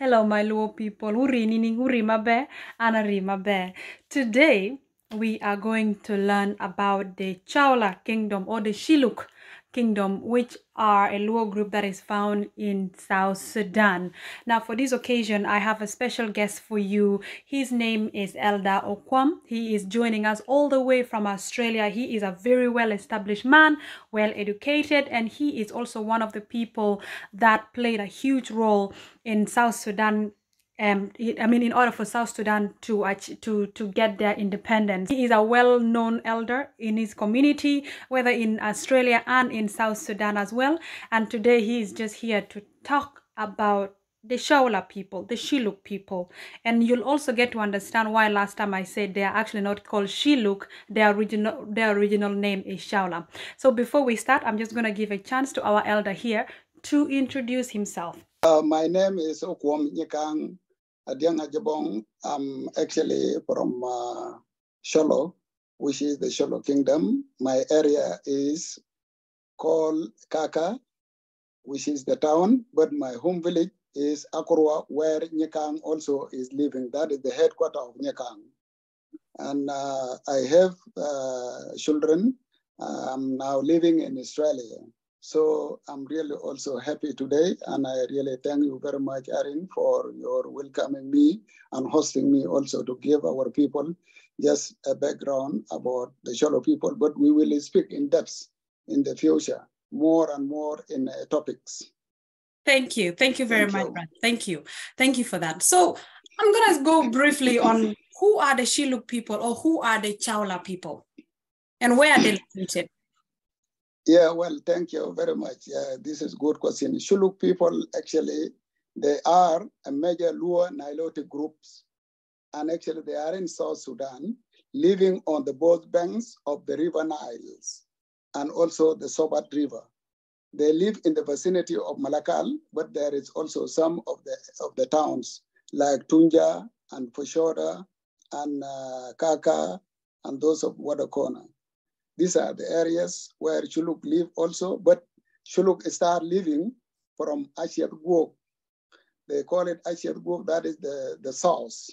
Hello, my Luo people. Today, we are going to learn about the Chollo kingdom or the Shilluk kingdom, which are a Luo group that is found in South Sudan. Now, for this occasion, I have a special guest for you. His name is Elder Okwam. He is joining us all the way from Australia. He is a very well-established man, well-educated, and he is also one of the people that played a huge role in South Sudan. In order for South Sudan to get their independence. He is a well-known elder in his community, whether in Australia and in South Sudan as well. And today he is just here to talk about the Chollo people, the Shilluk people. And you'll also get to understand why last time I said they are actually not called Shilluk, their original name is Chollo. So before we start, I'm just going to give a chance to our elder here to introduce himself. My name is Okwam Nyikang Adiang Ajabong. I'm actually from Chollo, which is the Chollo kingdom. My area is called Kaka, which is the town, but my home village is Akurwa, where Nyikang also is living. That is the headquarters of Nyikang. And I have children. I'm now living in Australia. So I'm really also happy today, and I really thank you very much, Erin, for your welcoming me and hosting me also to give our people just a background about the Chollo people, but we will speak in depth in the future, more and more in topics. Thank you. Thank you very much, Brad. Thank you. Thank you for that. So I'm going to go briefly on who are the Shilluk people or who are the Chollo people and where are they located? Yeah, well, thank you very much. Yeah, this is a good question. Shilluk people, actually, they are a major Luo Nilotic groups. And actually, they are in South Sudan, living on the both banks of the River Niles and also the Sobat River. They live in the vicinity of Malakal, but there is also some of the towns like Tunja and Fushoda and Kaka and those of Wadakona. These are the areas where Shilluk live also, but Shilluk start living from Ashiat Gog. They call it Ashiat Gog, that is the south.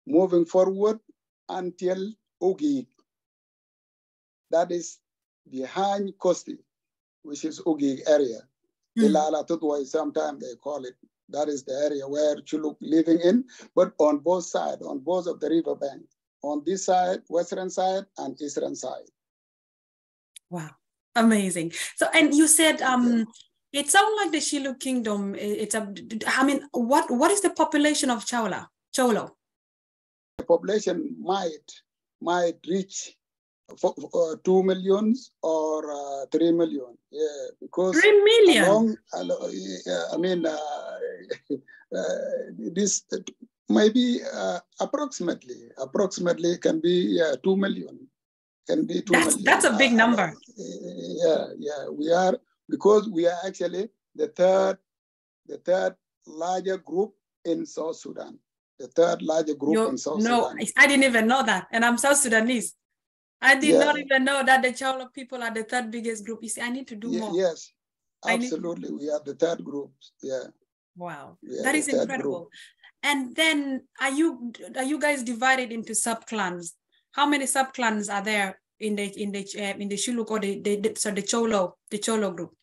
Moving forward until Ogi, that is behind Kosti, which is Ogi area. Ilala Tutwai, sometimes they call it. That is the area where Shilluk living in, but on both sides, on both of the river bank. On this side, western side, and eastern side. Wow, amazing. So, and you said it sounds like the Shilluk kingdom. What is the population of Chollo? The population might reach 2 million or 3 million. Yeah, because 3 million. This maybe approximately can be 2 million. Can be 2 million. That's a big number. Yeah. We are, because we are actually the third larger group in South Sudan. The third larger group in South Sudan. No, I didn't even know that, and I'm South Sudanese. I did not even know that the Chollo people are the third biggest group. You see, I need to do more. Yes, absolutely. We are the third group. Yeah. Wow, that is incredible. And then, are you guys divided into sub-clans? How many sub-clans are there in the Shilluk or the Chollo group?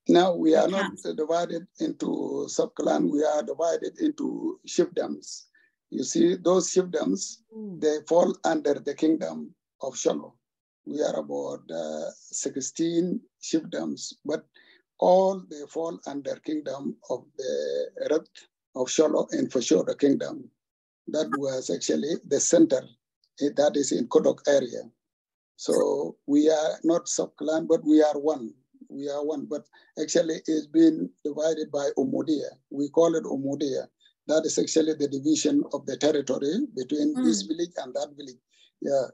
Now we are not divided into sub-clan. We are divided into chiefdoms. You see, those chiefdoms, they fall under the kingdom of Chollo. We are about 16 chiefdoms, but all they fall under kingdom of the Red of Chollo and Fushoda kingdom. That was actually the center. That is in Kodok area. So we are not sub-clan, but we are one. We are one, but actually it's been divided by Umudia. We call it Umudia. That is actually the division of the territory between this village and that village. Yeah.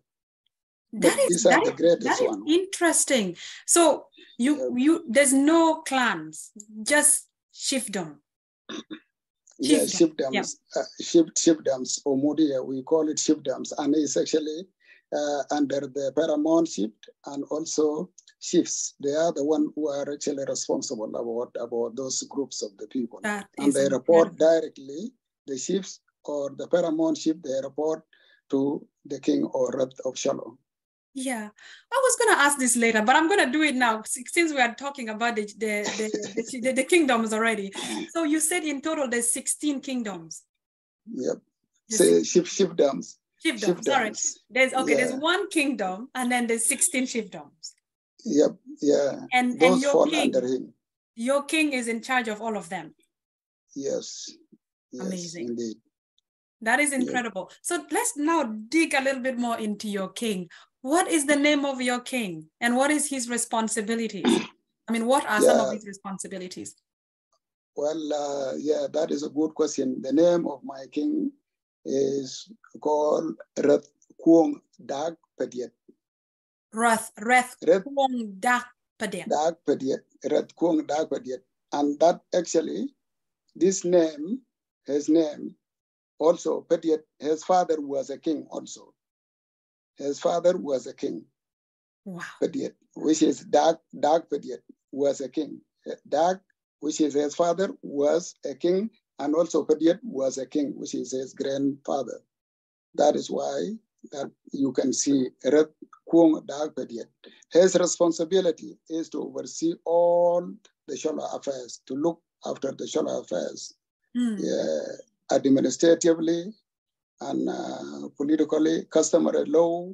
These are the greatest one. Interesting. So there's no clans, just chiefdom. Yeah, chiefdoms, chiefdoms, Umudia, we call it chiefdoms, and it's actually under the paramount chief and also chiefs. They are the one who are actually responsible about those groups of the people. And they report directly, the chiefs or the paramount chief, they report to the king or rep of Chollo. Yeah, I was going to ask this later, but I'm going to do it now since we are talking about the kingdoms already. So you said in total there's 16 kingdoms. Yep. Say chiefdoms. Sorry. There's one kingdom and then there's 16 chiefdoms. Yep. Yeah. And those your fall king, under him. Your king is in charge of all of them. Yes. Amazing. Indeed. That is incredible. Yep. So let's now dig a little bit more into your king. What is the name of your king and what is his responsibilities? I mean, what are some of his responsibilities? Well, that is a good question. The name of my king is called Rat Kuong Dag Padiet. Rat Kuong Dag Padiet. Dag Padiet. Rat Kuong Dag Padiet. And that actually, this name, his name, also Padiet, his father was a king also. His father was a king. Wow. Padiet, which is Dag Padiet, was a king. Dag, which is his father, was a king, and also Padiet was a king, which is his grandfather. That is why that you can see Red Kuong Dag Padiet. His responsibility is to oversee all the Chollo affairs, to look after the Chollo affairs, administratively and politically, customary law.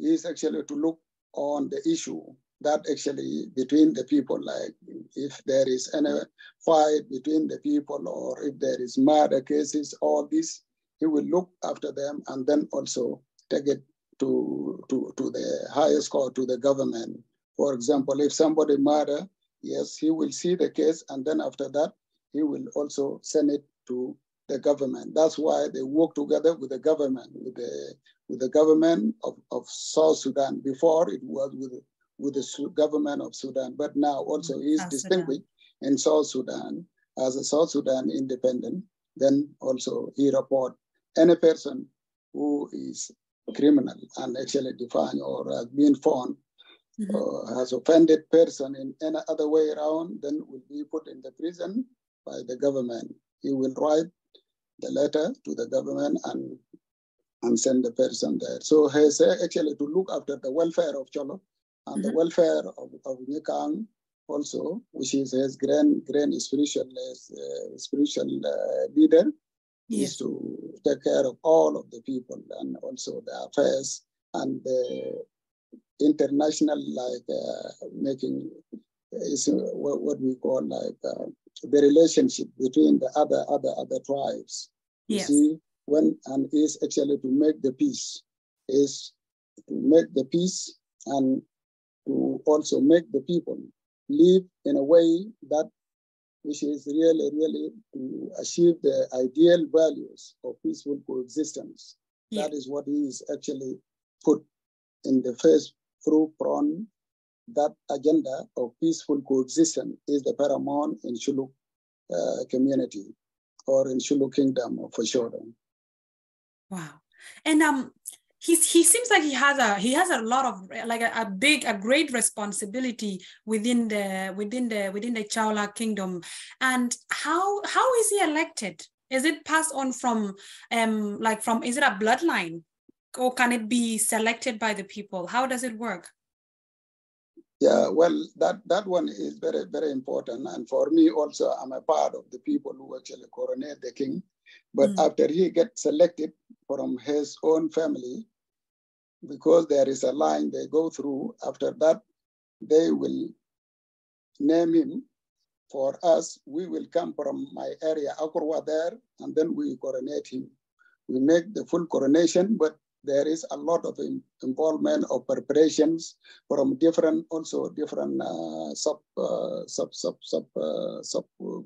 Is actually to look on the issue that actually between the people, like if there is any fight between the people or if there is murder cases, all this, he will look after them and then also take it to the highest court, to the government. For example, if somebody murder, yes, he will see the case and then after that, he will also send it to the government. That's why they work together with the government, with the government of South Sudan. Before it was with the government of Sudan, but now also he is distinguished in South Sudan as a South Sudan independent. Then also he report any person who is criminal and actually defined or has been found or has offended person in any other way around, then will be put in the prison by the government. He will write the letter to the government and send the person there. So he's actually to look after the welfare of Chollo and the welfare of Nikang also, which is his grand spiritual leader, is to take care of all of the people and also the affairs and the international, like making is what we call like the relationship between the other tribes. You see, when and is actually to make the peace, is to make the peace and to also make the people live in a way that which is really to achieve the ideal values of peaceful coexistence. That is what he is actually put in the first prong. That agenda of peaceful coexistence is the paramount in Shilluk community or in Shilluk kingdom for sure. Wow, and he seems like he has a lot of like a great responsibility within the Chollo kingdom. And how is he elected? Is it passed on from is it a bloodline, or can it be selected by the people? How does it work? Yeah, well, that one is very, very important. And for me also, I'm a part of the people who actually coronate the king. But after he gets selected from his own family, because there is a line they go through, after that, they will name him. For us, we will come from my area, Akurwa there, and then we coronate him. We make the full coronation, but there is a lot of involvement of preparations from different sub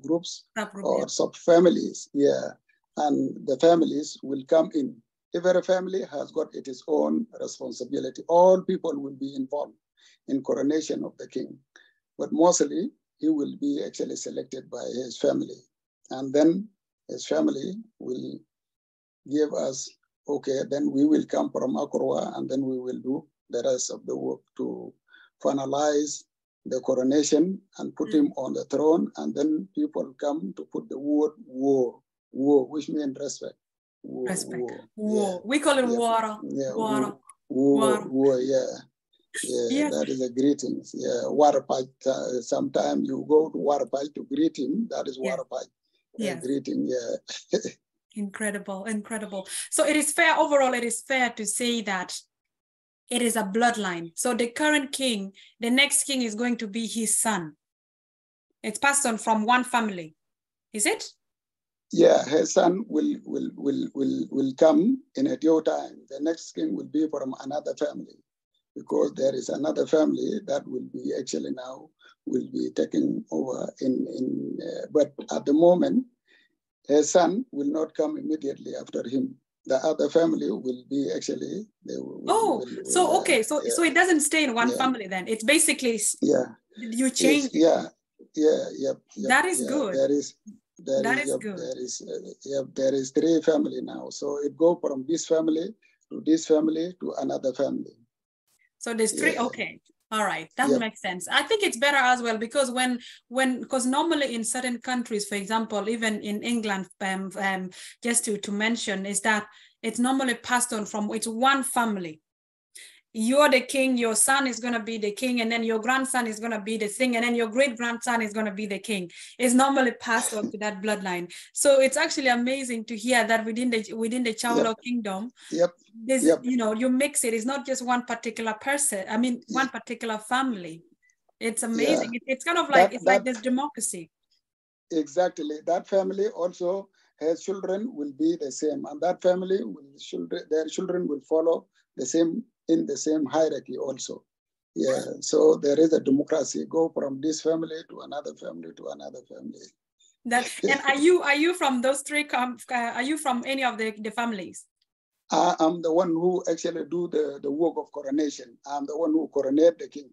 groups or sub families. Yeah, and the families will come in. Every family has got its own responsibility. All people will be involved in coronation of the king, but mostly he will be actually selected by his family, and then his family will give us, okay, then we will come from Akurwa and then we will do the rest of the work to finalize the coronation and put him on the throne, and then people come to put the word war, which means respect. War, Respect. war. War. Yeah. We call it Yeah. water. Yeah. Water. War. Yeah. Yeah, that is a greetings. Yeah, Warapaj. Sometimes you go to Warapaj to greet him. That is Warapaj. Yes. Greeting. Yeah. Incredible, incredible. So it is fair, overall, it is fair to say that it is a bloodline. So the current king, the next king is going to be his son. It's passed on from one family. Is it? Yeah, his son will come in a due time. The next king will be from another family, because there is another family that will be actually now will be taking over but at the moment, his son will not come immediately after him. The other family will be actually, so it doesn't stay in one family then. It's basically, you change it. That is good. There is three family now. So it go from this family to another family. So there's three, okay. All right, that makes sense. I think it's better as well, because because normally in certain countries, for example, even in England, just to mention, is that it's normally passed on from, it's one family. You're the king, your son is going to be the king, and then your grandson is going to be the thing, and then your great-grandson is going to be the king. It's normally passed on to that bloodline. So it's actually amazing to hear that within the Chollo kingdom, you mix it. It's not just one particular person. I mean, one particular family. It's amazing. It's kind of like, like there's democracy. Exactly. That family also, has children will be the same, and that family their children will follow the same, in the same hierarchy also. Yeah, so there is a democracy, go from this family to another family to another family. And are you from those three, are you from any of the families? I'm the one who actually do the work of coronation. I'm the one who coronate the king.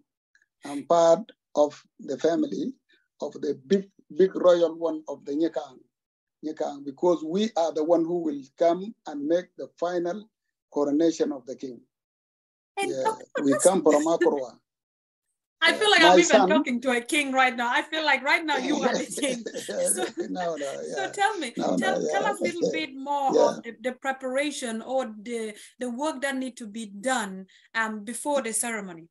I'm part of the family of the big royal one of the Nyekang, because we are the one who will come and make the final coronation of the king. We come from Akorwa. I feel like I'm even talking to a king right now. I feel like right now you are the king. So tell me, tell us a little bit more of the preparation or the work that need to be done before the ceremony.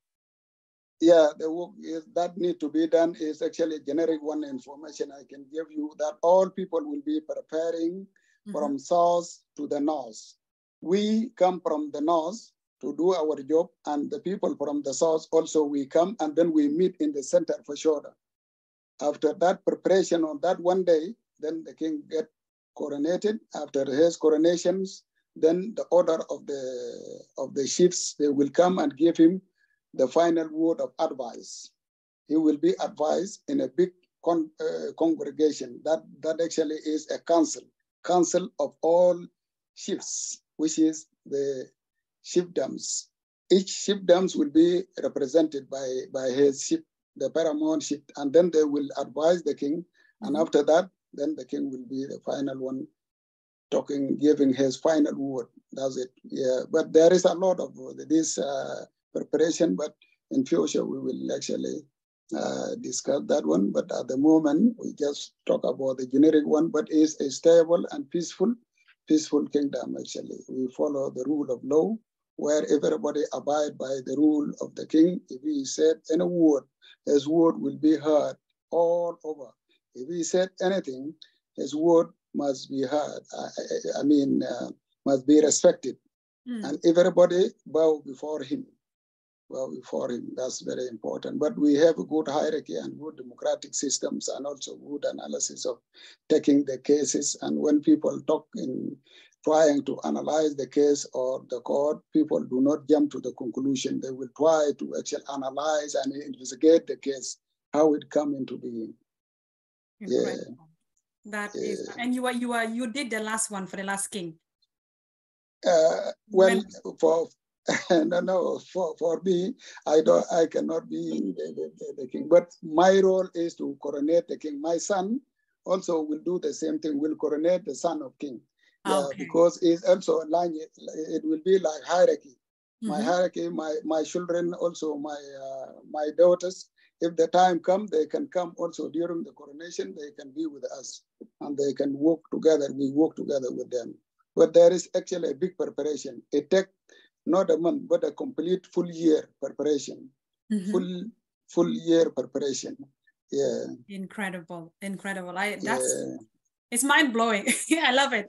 Yeah, the work that need to be done is actually generic one information I can give you, that all people will be preparing from south to the north. We come from the north to do our job, and the people from the south also we come, and then we meet in the center for sure. After that preparation on that one day, then the king get coronated. After his coronations, then the order of the chiefs, they will come and give him the final word of advice. He will be advised in a big congregation. That actually is a council of all chiefs, which is the chiefdoms. Each chiefdoms will be represented by his chief, the paramount chief, and then they will advise the king. And after that, then the king will be the final one talking, giving his final word. That's it. Yeah, but there is a lot of this preparation, but in future we will actually discuss that one. But at the moment, we just talk about the generic one, but it's a stable and peaceful kingdom, actually. We follow the rule of law, where everybody abide by the rule of the king. If he said any word, his word will be heard all over. If he said anything, his word must be heard. Must be respected. And everybody bow before him. That's very important. But we have a good hierarchy and good democratic systems, and also good analysis of taking the cases. And when people talk in trying to analyze the case or the court, people do not jump to the conclusion. They will try to actually analyze and investigate the case, how it come into being. Incredible. That is, and you did the last one for the last king. For me, I cannot be the king. But my role is to coronate the king. My son also will do the same thing. Will coronate the son of king. Yeah, because it's also a line. It will be like hierarchy. My hierarchy, my children, also my daughters. If the time comes, they can come also during the coronation. They can be with us, and they can work together. We work together with them. But there is actually a big preparation. It takes not a month, but a complete full year preparation. Full year preparation. Yeah. Incredible. It's mind blowing. I love it.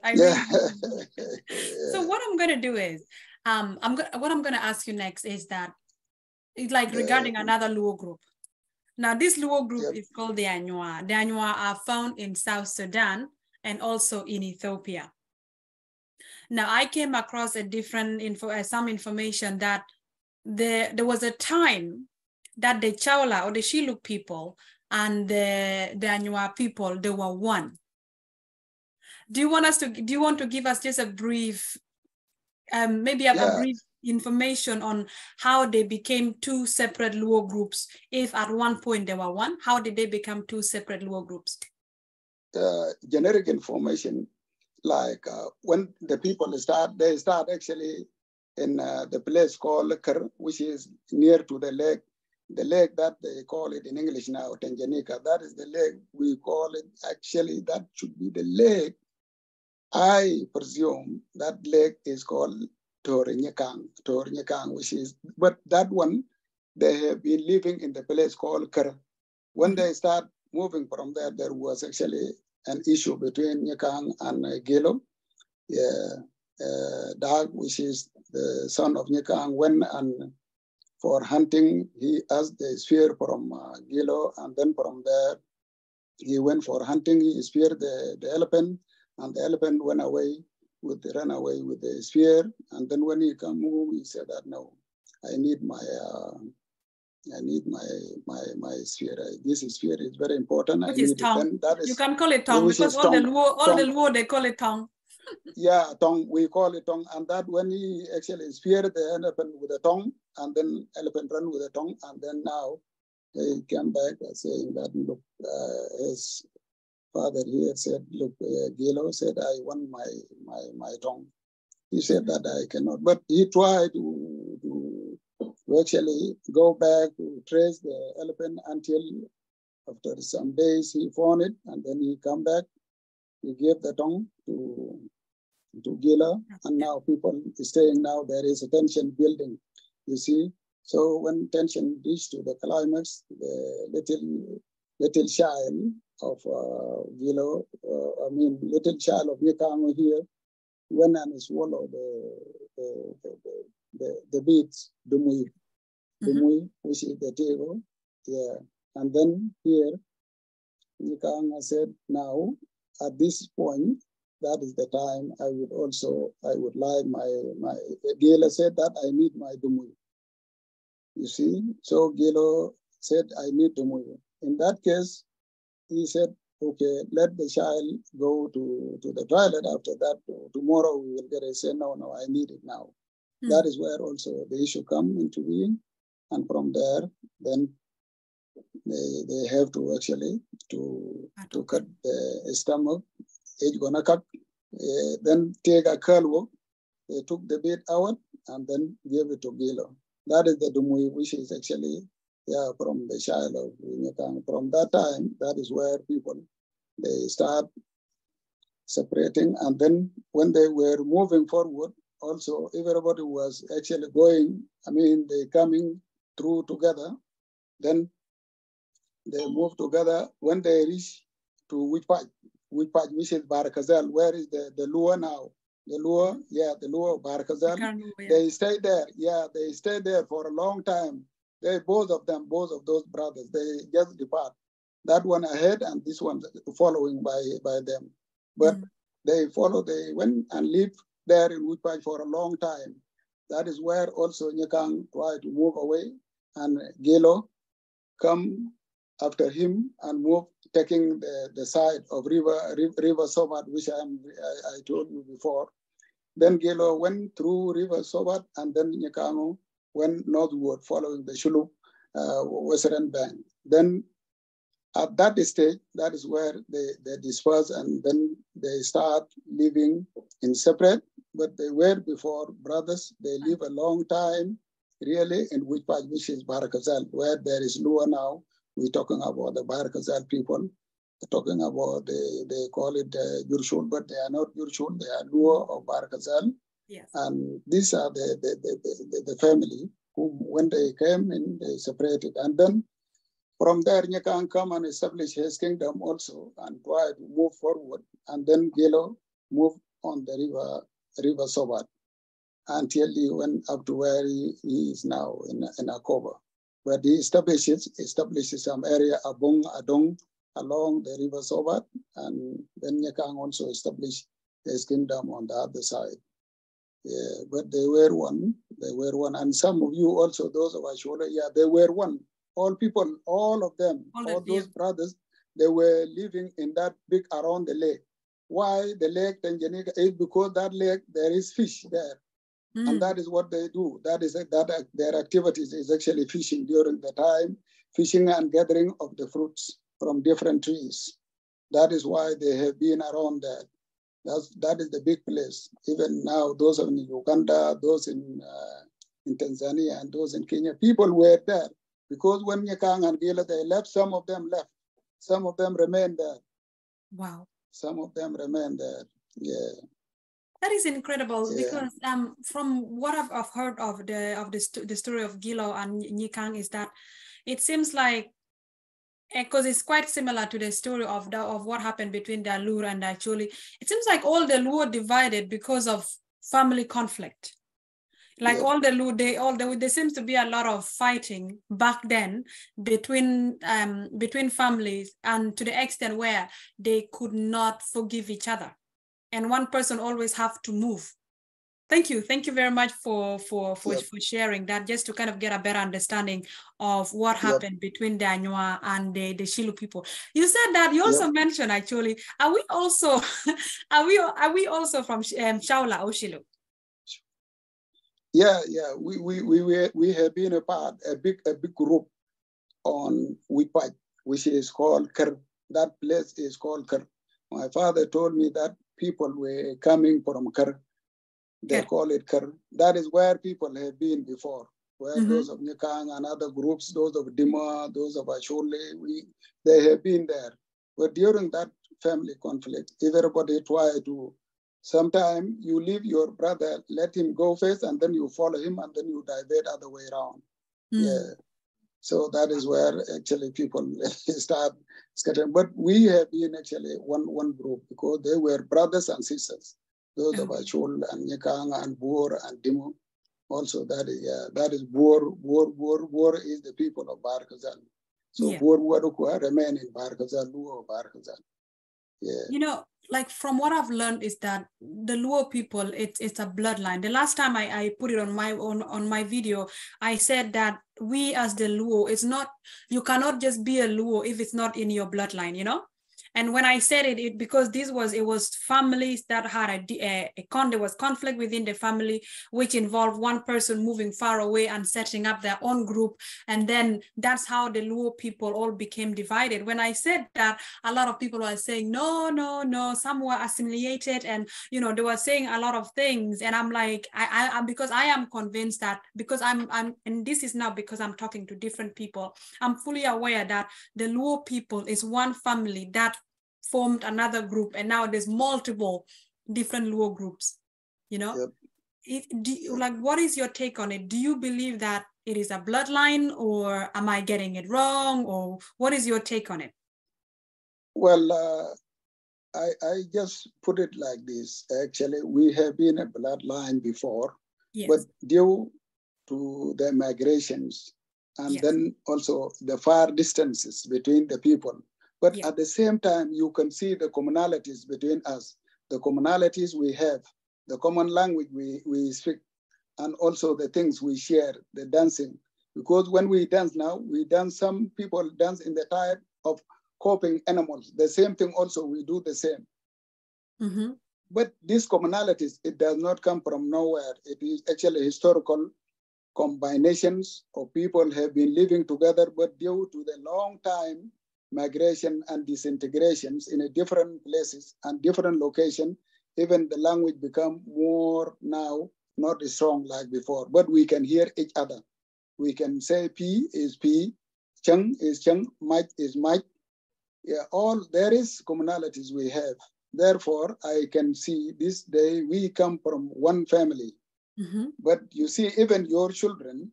So what I'm gonna do is, what I'm gonna ask you next is that, it's like regarding another Luo group. Now this Luo group is called the Anywa. The Anywa are found in South Sudan and also in Ethiopia. Now I came across some information that there was a time that the Chowla or the Shilluk people and the Anywa people, they were one. Do you want to give us just a brief, maybe a brief information on how they became two separate Luo groups? If at one point they were one, how did they become two separate Luo groups? Generic information, like when the people they start actually in the place called Kar, which is near to the lake that they call it in English now, Tanganyika. That is the lake we call it. Actually, that should be the lake. I presume that lake is called Tornyakang, which is, but that one, they have been living in the place called Kar. When they start moving from there, there was actually an issue between Nyakang and Gelo. Dag, which is the son of Nyakang, went and for hunting, he asked the spear from Gelo, and then from there, he went for hunting, he speared the elephant, and the elephant ran away with the spear. And then when he came home, he said that, no, I need my spear. This spear is very important. Which is tongue. You can call it tongue because all the Luo, they call it tongue. Yeah, tongue, we call it tongue. And that when he actually speared the elephant with a tongue, and then elephant ran with a tongue, and then now he came back saying that, look, his father here said, look, Gelo said, I want my tongue. He said that I cannot. But he tried to actually go back to trace the elephant until after some days he found it, and then he come back. He gave the tongue to Gila, and now people staying now. There is a tension building, you see. So when tension reached to the climax, the little child of Gila, little child of Nikamo here, went and swallowed the beads, the mui, which is the table, and then here, Nikanga said, now at this point, that is the time I would like my Gila said that I need my dumui. You see, so Gilo said I need dumui. In that case, he said, okay, let the child go to the toilet. After that, tomorrow we will get a say, no, I need it now. That is where also the issue come into being. And from there, then they have to actually to cut the stomach. It's gonna cut. Then take a curl. They took the bit out and then gave it to Gilo. That is the dumui, which is actually from the child of Nyakang. From that time, that is where people they start separating. And then when they were moving forward, also everybody was actually going. They coming through together. Then they move together. When they reach to which part, which is Barakazal, where is the Lua now? The Lua Barakazal. They stay there. They stay there for a long time. Both of those brothers, they just depart. That one ahead and this one following by them. But they went and lived there in Wipaj for a long time. That is where also Nyakang tried to move away, and Gelo come after him and move, taking the side of River Sobat, which I told you before. Then Gelo went through River Sobat, and then Nyakang went northward, following the Shilluk western bank. Then at that stage, that is where they disperse, and then they start living in separate. but they were before brothers. They live a long time, really, in which part, which is Barakazal, where there is Lua now. We're talking about the Barakazal people. We're talking about, they call it Jurshul, but they are not Jurshul, they are Lua or Barakazal. Yes. And these are the family who, when they came in, they separated. And then from there, Nyakang come and establish his kingdom also and try to move forward. And then Gilo moved on the river Sobat until he went up to where he is now in Akoba, where he establishes some area, Abong, Adong, along the river Sobat. And then Nyakang also established his kingdom on the other side. Yeah, but they were one. And some of you also, those of Ashola, yeah, they were one. All people, all of them, all those brothers, they were living in that big around the lake. Why the lake Tanjanika is because that lake, there is fish there. And that is what they do. That is that their activities is actually fishing during the time, fishing and gathering of the fruits from different trees. That is why they have been around there. That is the big place. Even now, those in Uganda, those in Tanzania, and those in Kenya, people were there. Because when Nyakang and Gila, they left, some of them left. Some of them remained there. Wow. Some of them remained there, yeah. That is incredible, because from what I've heard of the story of Gilo and Nyikang is that it seems like, because it's quite similar to the story of what happened between the Alur and the Acholi. It seems like all the Luo divided because of family conflict. Like all the Luo, there seems to be a lot of fighting back then between families, and to the extent where they could not forgive each other, and one person always have to move. Thank you very much for sharing that, just to kind of get a better understanding of what happened between the Anywa and the Shilluk people. You said that you also mentioned, actually, are we also are we also from Shaula or Shilluk? Yeah, we have been a big group on Wipat, which is called Ker. That place is called Ker. My father told me that people were coming from Ker. They call it Ker. That is where people have been before, where those of Nyakang and other groups, those of Dima, those of Ashole, they have been there. But during that family conflict, everybody tried to, sometimes you leave your brother, let him go first, and then you follow him, and then you divert other way around. Yeah. So that is where actually people start scattering. But we have been actually one group, because they were brothers and sisters. Those of Achol and Nyakang and Boer and Dimo. Also, that is Boer. Boer is the people of Barkazal. So Boer Wadukwa remain in Barkazal, Luo Barkazal. Yeah. You know, like from what I've learned is that the Luo people, it's a bloodline. The last time I put it on my video, I said that we as the Luo, it's not, you cannot just be a Luo if it's not in your bloodline, you know? And when I said it because it was families that had there was conflict within the family, which involved one person moving far away and setting up their own group. And then that's how the Luo people all became divided. When I said that, a lot of people were saying, no, some were assimilated, and, you know, they were saying a lot of things. And I'm like, I because I am convinced that, because I'm, and this is now because I'm talking to different people, I'm fully aware that the Luo people is one family that formed another group, and now there's multiple different Luo groups, you know? Like, what is your take on it? Do you believe that it is a bloodline, or am I getting it wrong, or what is your take on it? Well, I just put it like this. Actually, we have been a bloodline before, but due to the migrations and then also the far distances between the people. But at the same time, you can see the commonalities between us, the commonalities we have, the common language we speak, and also the things we share, the dancing. Because when we dance now, some people dance in the type of coping animals. The same thing also, we do the same. But these commonalities, it does not come from nowhere. It is actually historical combinations of people have been living together, but due to the long time migration and disintegrations in different places and different locations, Even the language become more now, not as strong like before, but we can hear each other. We can say P is P, Cheng is Cheng, Mike is Mike. Yeah, all there is commonalities we have. Therefore, I can see this day we come from one family. But you see, even your children,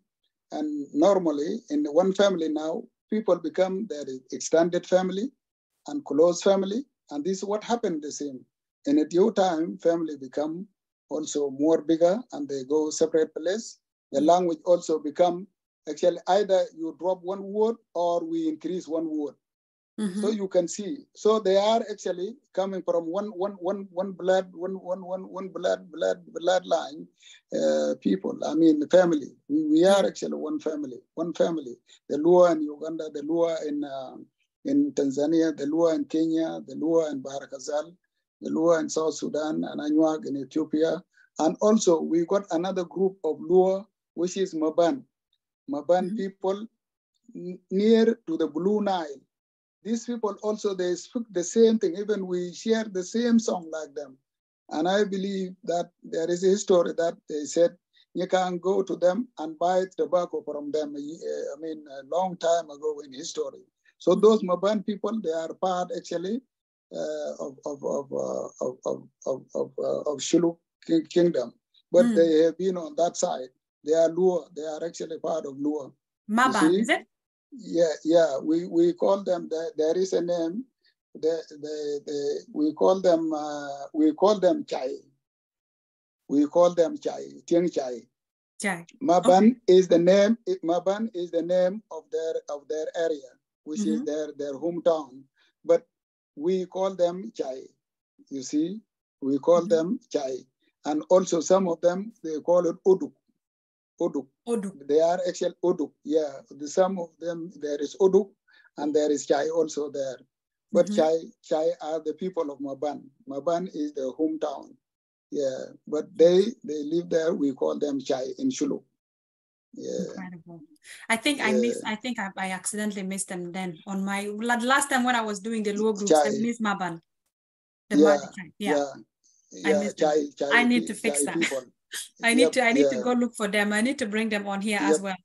and normally in one family now, people become their extended family and close family. And this is what happened the same. In a due time, family become also more bigger and they go separate place. The language also become, actually, either you drop one word or we increase one word. So you can see. So they are actually coming from one bloodline people. I mean, family. We are actually one family. The Luo in Uganda, the Luo in Tanzania, the Luo in Kenya, the Luo in Barakazal, the Luo in South Sudan, and Anuag in Ethiopia. And also we got another group of Luo, which is Maban. Maban people near to the Blue Nile. These people also, they speak the same thing. Even we share the same song like them. And I believe that there is a history that they said you can go to them and buy tobacco from them. I mean, a long time ago in history. So those Maban people, they are part actually of Shilluk kingdom, but they have been on that side. They are Luo. They are actually part of Luo. Maban, is it? Yeah. We call them. There is a name. We call them Chai. We call them Chai. Tiang Chai. Chai. Maban is the name. Maban is the name of their area, which is their hometown. But we call them Chai. You see, we call them Chai, and also some of them they call it Uduk. Uduk. They are actually Uduk. Yeah, some of them there is Uduk, and there is Chai also there. But Chai are the people of Maban. Maban is their hometown. Yeah, but they live there. We call them Chai in Shilluk. Yeah. Incredible. I think I accidentally missed them then on my last time when I was doing the Luo groups. Chai. I missed Maban. Yeah. I missed them. I need to fix that. I need to go look for them. I need to bring them on here as well.